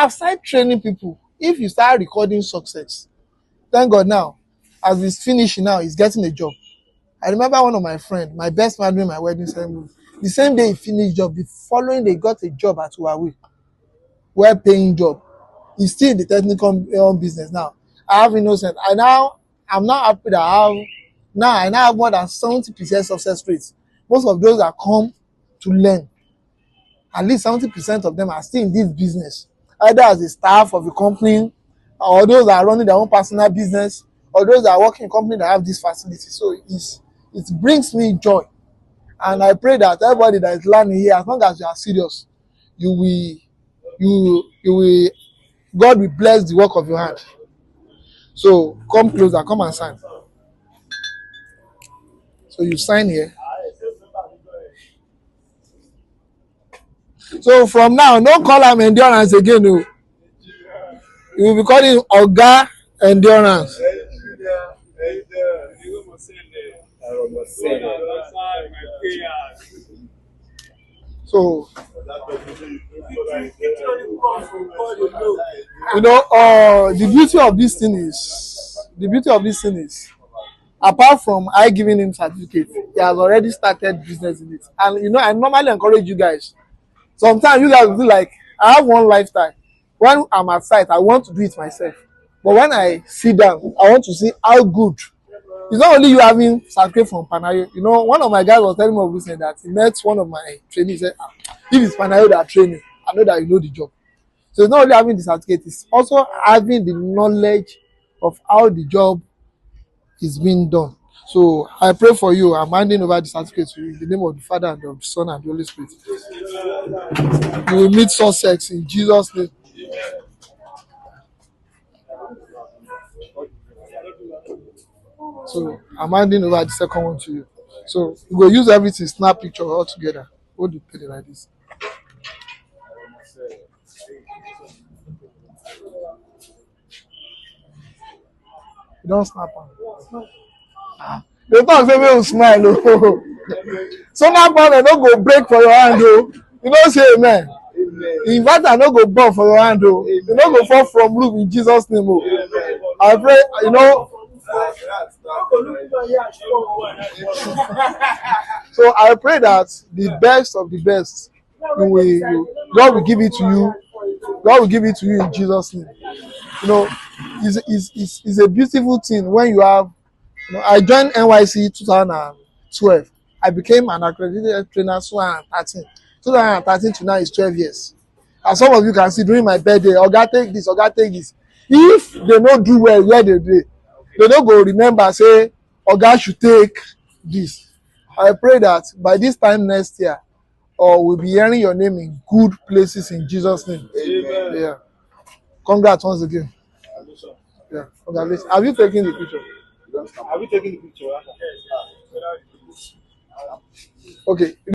I've started training people. If you start recording success, thank God now, as he's finishing now, he's getting a job. I remember one of my friends, my best man during my wedding ceremony. The same day he finished job, the following day he got a job at Huawei, well-paying job. He's still in the technical business now. I have innocent. I'm now happy that I now have more than 70% success rates. Most of those that come to learn, at least 70% of them are still in this business, either as a staff of a company, or those that are running their own personal business, or those that are working in company that have this facility. So it brings me joy. And I pray that everybody that is learning here, as long as you are serious, you will, God will bless the work of your hand. So come closer, come and sign. So you sign here. So from now, don't call him Endurance again. No. You will be calling Eniga Endurance. So, the beauty of this thing is, apart from I giving him certificate, he has already started business in it. And I normally encourage you guys. Sometimes you guys will be like, I have one lifestyle. When I'm at site, I want to do it myself. But when I sit down, I want to see how good. It's not only you having certificate from Panayo. One of my guys was telling me of recently that he met one of my trainees. He said, if it's Panayo that training, I know that you know the job. So it's not only having the certificate, it's also having the knowledge of how the job is being done. So I pray for you. I'm handing over the certificate to you in the name of the Father and of the Son and the Holy Spirit. You will meet success in Jesus' name. So I'm handing over the second one to you. So we will use everything, snap picture all together. Hold the pen like this. You don't snap on. They talk say make you smile. Oh. So now don't go break for your hand. Oh. You don't say amen. Inverter no go burn for your hand. Oh. You don't go fall from roof in Jesus' name. Oh. I pray, So I pray that the best of the best, God will give it to you. God will give it to you in Jesus' name. It's a beautiful thing when you have. I joined NYSC 2012. I became an accredited trainer 2013. 2013 to now is 12 years. As some of you can see, during my birthday, Oga take this, Oga take this. If they don't do well where they don't go remember, say, Oga should take this. I pray that by this time next year, we'll be hearing your name in good places in Jesus' name. Amen. Yeah. Congrats once again. Yeah. Congratulations. Have you taken the picture? Have you taken the picture? Okay.